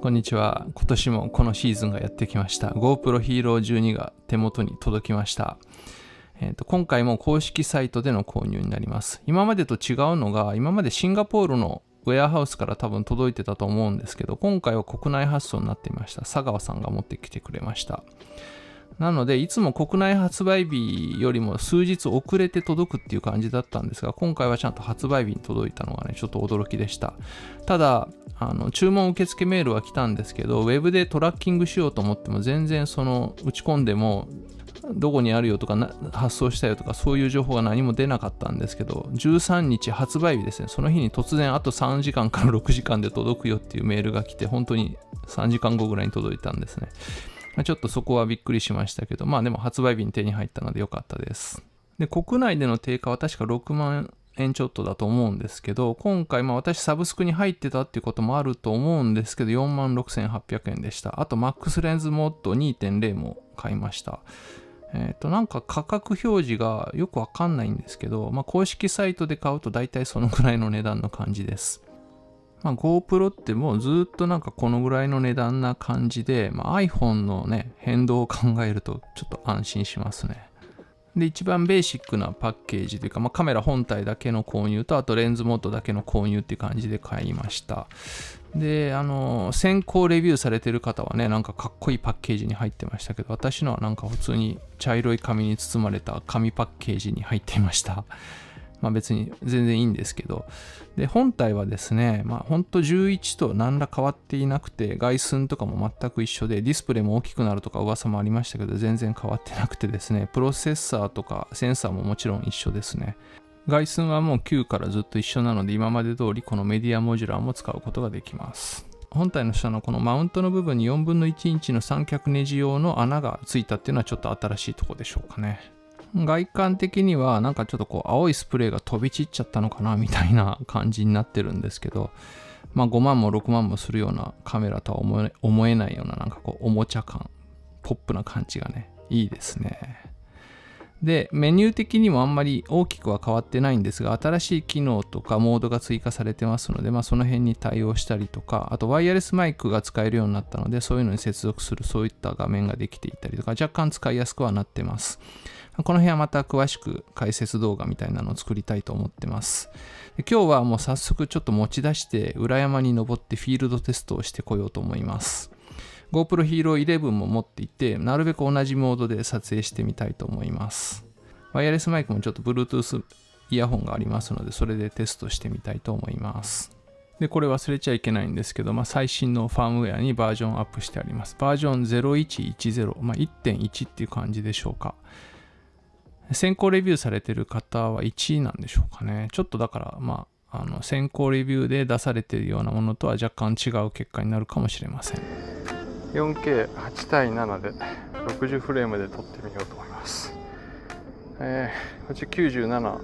こんにちは。今年もこのシーズンがやってきました。GoPro Hero 12が手元に届きました。今回も公式サイトでの購入になります。今までと違うのが、今までシンガポールのウェアハウスから多分届いてたと思うんですけど、今回は国内発送になっていました。佐川さんが持ってきてくれました。なので、いつも国内発売日よりも数日遅れて届くっていう感じだったんですが、今回はちゃんと発売日に届いたのがね、ちょっと驚きでした。ただ、注文受付メールは来たんですけど、ウェブでトラッキングしようと思っても全然打ち込んでも、どこにあるよとか発送したよとかそういう情報が何も出なかったんですけど、13日発売日ですね、その日に突然あと3時間から6時間で届くよっていうメールが来て、本当に3時間後ぐらいに届いたんですね。ちょっとそこはびっくりしましたけど、でも発売日に手に入ったので良かったです。で、国内での定価は確か6万円ちょっとだと思うんですけど、今回私サブスクに入ってたっていうこともあると思うんですけど、46,800円でした。あと MAX レンズモッド 2.0 も買いました。なんか価格表示がよくわかんないんですけど、公式サイトで買うと大体そのぐらいの値段の感じです。GoPro ってもうずっとなんかこのぐらいの値段な感じで、iPhone のね、変動を考えるとちょっと安心しますね。で、一番ベーシックなパッケージというか、カメラ本体だけの購入と、あとレンズモッドだけの購入っていう感じで買いました。で、先行レビューされてる方はね、なんかかっこいいパッケージに入ってましたけど、私のはなんか普通に茶色い紙に包まれた紙パッケージに入っていました。別に全然いいんですけど。で、本体はですね、ほんと11と何ら変わっていなくて、外寸とかも全く一緒で、ディスプレイも大きくなるとか噂もありましたけど、全然変わってなくてですね、プロセッサーとかセンサーももちろん一緒ですね。外寸はもう9からずっと一緒なので、今まで通りこのメディアモジュラーも使うことができます。本体の下のこのマウントの部分に4分の1インチの三脚ネジ用の穴がついたっていうのはちょっと新しいところでしょうかね。外観的にはなんかちょっと青いスプレーが飛び散っちゃったのかなみたいな感じになってるんですけど、5万も6万もするようなカメラとは思えないようななんかおもちゃ感、ポップな感じがね、いいですね。で、メニュー的にもあんまり大きくは変わってないんですが、新しい機能とかモードが追加されてますので、その辺に対応したりとか、あとワイヤレスマイクが使えるようになったので、そういうのに接続するそういった画面ができていたりとか、若干使いやすくはなってます。この辺はまた詳しく解説動画みたいなのを作りたいと思ってます。で、今日はもう早速ちょっと持ち出して裏山に登ってフィールドテストをしてこようと思います。GoPro Hero 11も持っていて、なるべく同じモードで撮影してみたいと思います。ワイヤレスマイクもちょっと Bluetooth イヤホンがありますので、それでテストしてみたいと思います。で、これ忘れちゃいけないんですけど、最新のファームウェアにバージョンアップしてあります。バージョン0110、1.1 っていう感じでしょうか。先行レビューされてる方は1位なんでしょうかね。ちょっとだから先行レビューで出されているようなものとは若干違う結果になるかもしれません。4K8 対7で60フレームで撮ってみようと思います。こっち97、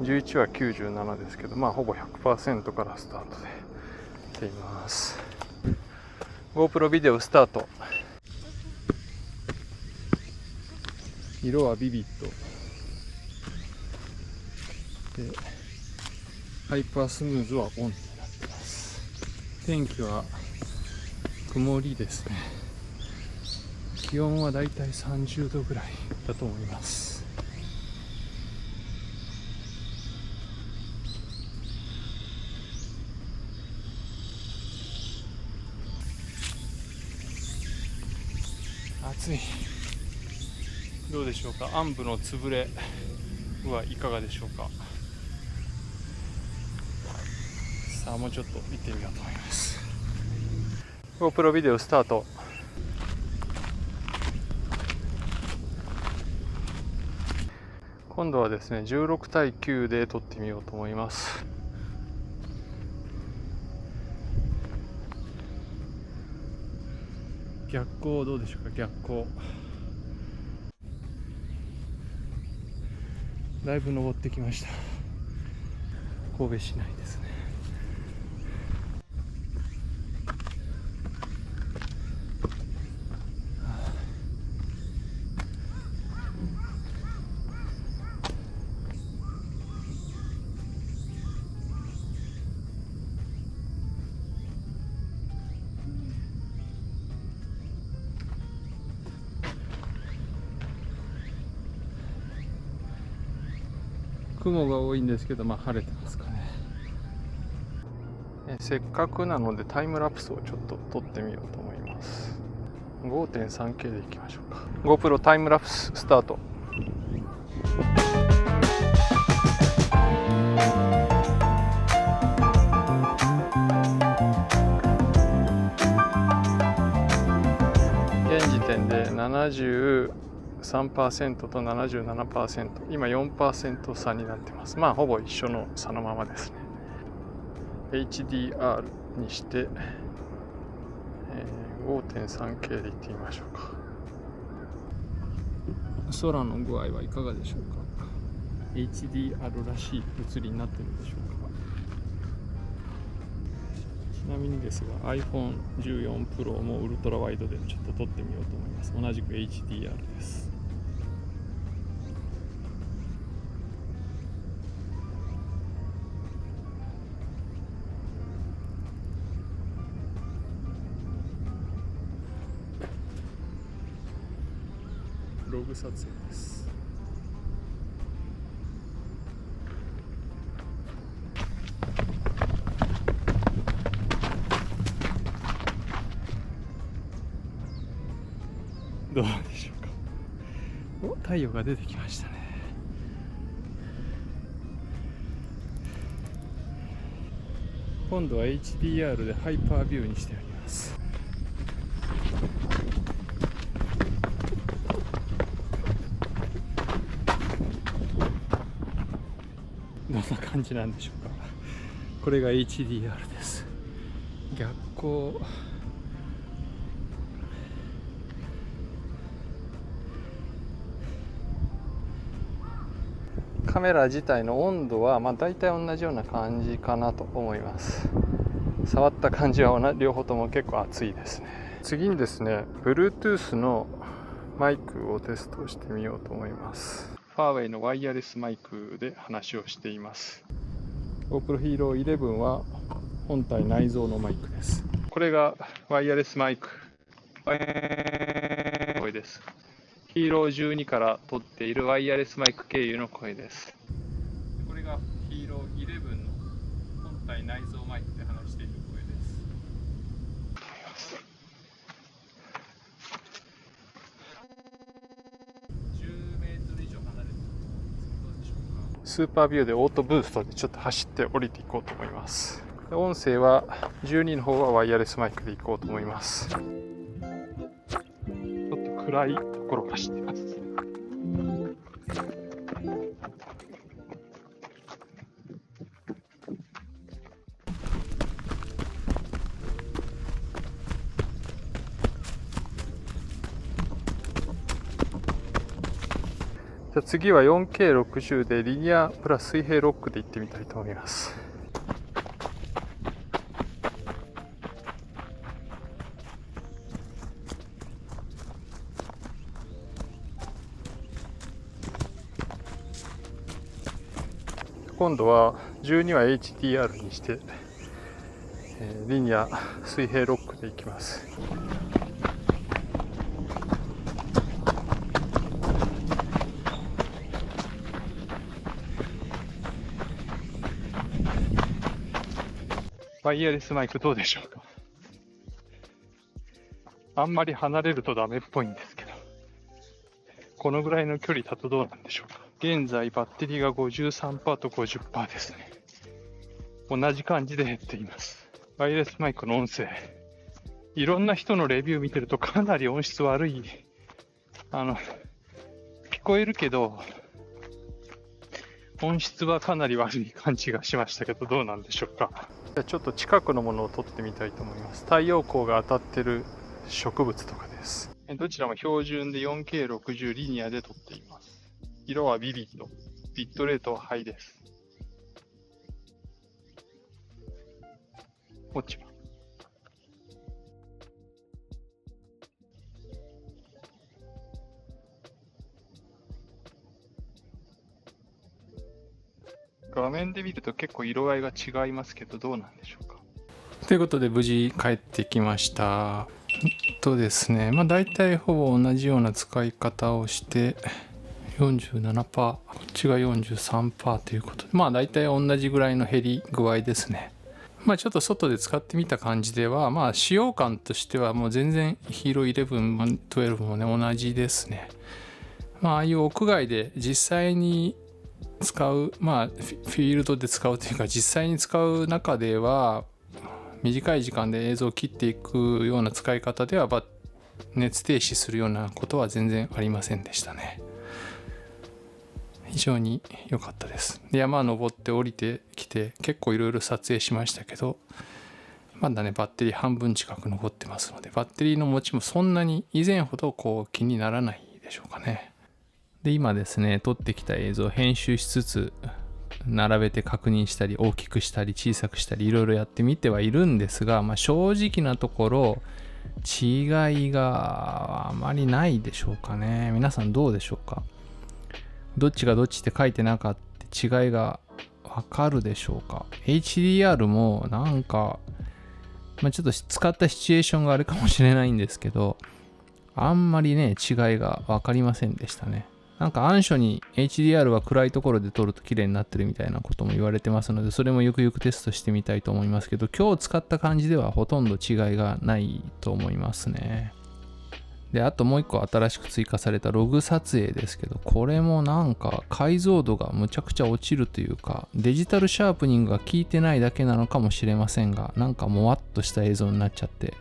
11は97ですけど、ほぼ 100% からスタートでやっています。GoPro ビデオスタート。色はビビッドで、ハイパースムーズはオンになってます。天気は曇りですね。気温はだいたい30度ぐらいだと思います。暑い。どうでしょうか。暗部の潰れはいかがでしょうか。さあ、もうちょっと行ってみようと思います。 GoPro ビデオスタート。今度はですね、16対9で撮ってみようと思います。逆光どうでしょうか。逆光だいぶ登ってきました。神戸市内ですね。雲が多いんですけど、晴れてますかね。せっかくなのでタイムラプスをちょっと撮ってみようと思います。 5.3K でいきましょうか。 GoPro タイムラプススタート。現時点で73% と 77%、 今 4% 差になってます。ほぼ一緒の差のままですね。 HDR にして、5.3K でいってみましょうか。空の具合はいかがでしょうか。 HDR らしい写りになってるでしょうか。ちなみにですが iPhone14 Pro もウルトラワイドでちょっと撮ってみようと思います。同じく HDR です。ログ撮影です。どうでしょうか。太陽が出てきましたね。今度は HDR でハイパービューにしてあります。どんな感じなんでしょうか。これが HDR です。逆光、カメラ自体の温度は大体同じような感じかなと思います。触った感じは両方とも結構熱いですね。次にですね、Bluetooth のマイクをテストしてみようと思います。ファーウェイのワイヤレスマイクで話をしています。 GoPro Hero 11は本体内蔵のマイクです。これがワイヤレスマイク、これです。Hero 12から取っているワイヤレスマイク経由の声です。これが Hero 11の本体内蔵マイクで話している声です。10メートル以上離れていると思うんですけど、どうでしょうか。スーパービューでオートブーストでちょっと走って降りていこうと思います。音声は12の方はワイヤレスマイクでいこうと思います。ちょっと暗いところを走っています。じゃあ次は 4K60 でリニアプラス水平ロックで行ってみたいと思います。今度は12は HDR にして、リニア水平ロックで行きます。ワイヤレスマイクどうでしょうか。あんまり離れるとダメっぽいんですけど、このぐらいの距離だとどうなんでしょうか。現在バッテリーが 53% と 50% ですね。同じ感じで減っています。ワイヤレスマイクの音声、いろんな人のレビュー見てるとかなり音質悪い。聞こえるけど音質はかなり悪い感じがしましたけど、どうなんでしょうか。じゃあちょっと近くのものを撮ってみたいと思います。太陽光が当たってる植物とかです。どちらも標準で 4K60 リニアで撮っています。色はビビッド、ビットレートはハイです。落ち葉、画面で見ると結構色合いが違いますけど、どうなんでしょうか。ということで無事帰ってきました。ですね、大体ほぼ同じような使い方をして47%、こっちが43%ということで、まあ大体同じぐらいの減り具合ですね。まあちょっと外で使ってみた感じでは、まあ使用感としてはもう全然ヒーロー11も12もね、同じですね。まあああいう屋外で実際に使う、まあフィールドで使うというか実際に使う中では、短い時間で映像を切っていくような使い方では熱停止するようなことは全然ありませんでしたね。非常に良かったです。で、山登って降りてきて結構いろいろ撮影しましたけど、まだねバッテリー半分近く残ってますので、バッテリーの持ちもそんなに以前ほど気にならないでしょうかね。で、今ですね撮ってきた映像を編集しつつ並べて確認したり大きくしたり小さくしたりいろいろやってみてはいるんですが、正直なところ違いがあまりないでしょうかね。皆さんどうでしょうか。どっちがどっちって書いてなかった違いがわかるでしょうか。 HDR もなんか、ちょっと使ったシチュエーションがあるかもしれないんですけど、あんまりね違いが分かりませんでしたね。なんか暗所に HDR は暗いところで撮ると綺麗になってるみたいなことも言われてますので、それもよくよくテストしてみたいと思いますけど、今日使った感じではほとんど違いがないと思いますね。で、あともう一個新しく追加されたログ撮影ですけど、これもなんか解像度がむちゃくちゃ落ちるというか、デジタルシャープニングが効いてないだけなのかもしれませんが、なんかもわっとした映像になっちゃって、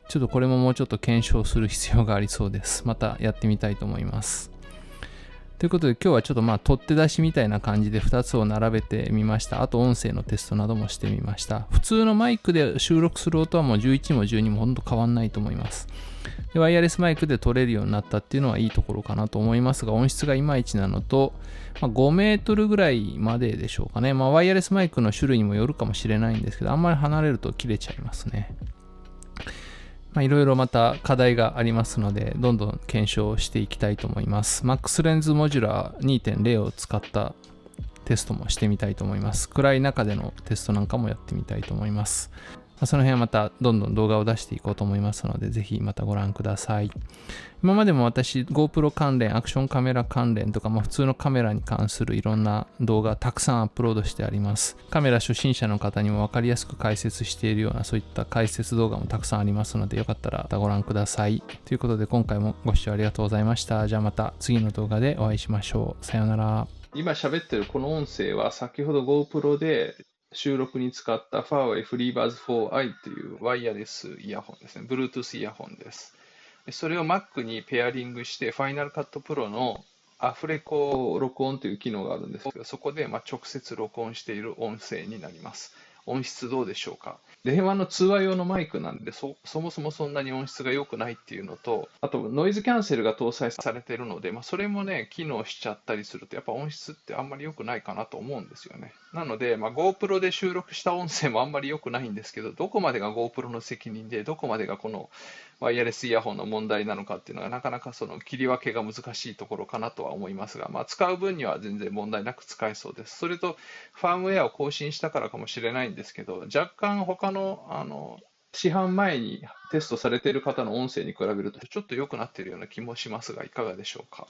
ちょっとこれももうちょっと検証する必要がありそうです。またやってみたいと思います。ということで今日はちょっと取って出しみたいな感じで2つを並べてみました。あと音声のテストなどもしてみました。普通のマイクで収録する音はもう11も12もほんと変わんないと思います。で、ワイヤレスマイクで撮れるようになったっていうのはいいところかなと思いますが、音質がいまいちなのと、5メートルぐらいまででしょうかね。ワイヤレスマイクの種類にもよるかもしれないんですけど、あんまり離れると切れちゃいますね。いろいろまた課題がありますので、どんどん検証していきたいと思います。MAX レンズモジュラー 2.0 を使ったテストもしてみたいと思います。暗い中でのテストなんかもやってみたいと思います。その辺はまたどんどん動画を出していこうと思いますので、ぜひまたご覧ください。今までも私 GoPro 関連、アクションカメラ関連とか、普通のカメラに関するいろんな動画たくさんアップロードしてあります。カメラ初心者の方にも分かりやすく解説しているようなそういった解説動画もたくさんありますので、よかったらまたご覧ください。ということで今回もご視聴ありがとうございました。じゃあまた次の動画でお会いしましょう。さようなら。今喋ってるこの音声は先ほど GoPro で収録に使った Huawei FreeBuds 4i というワイヤレスイヤホンですね。Bluetooth イヤホンです。それを Mac にペアリングして Final Cut Pro のアフレコ録音という機能があるんですけど、そこで直接録音している音声になります。音質どうでしょうか。電話の通話用のマイクなんで、そもそもそんなに音質が良くないっていうのと、あとノイズキャンセルが搭載されているので、それもね、機能しちゃったりすると、やっぱ音質ってあんまり良くないかなと思うんですよね。なので、GoPro で収録した音声もあんまり良くないんですけど、どこまでが GoPro の責任で、どこまでがこのワイヤレスイヤホンの問題なのかっていうのがなかなかその切り分けが難しいところかなとは思いますが、使う分には全然問題なく使えそうです。それとファームウェアを更新したからかもしれないんですけど、若干他の市販前にテストされている方の音声に比べるとちょっと良くなっているような気もしますが、いかがでしょうか。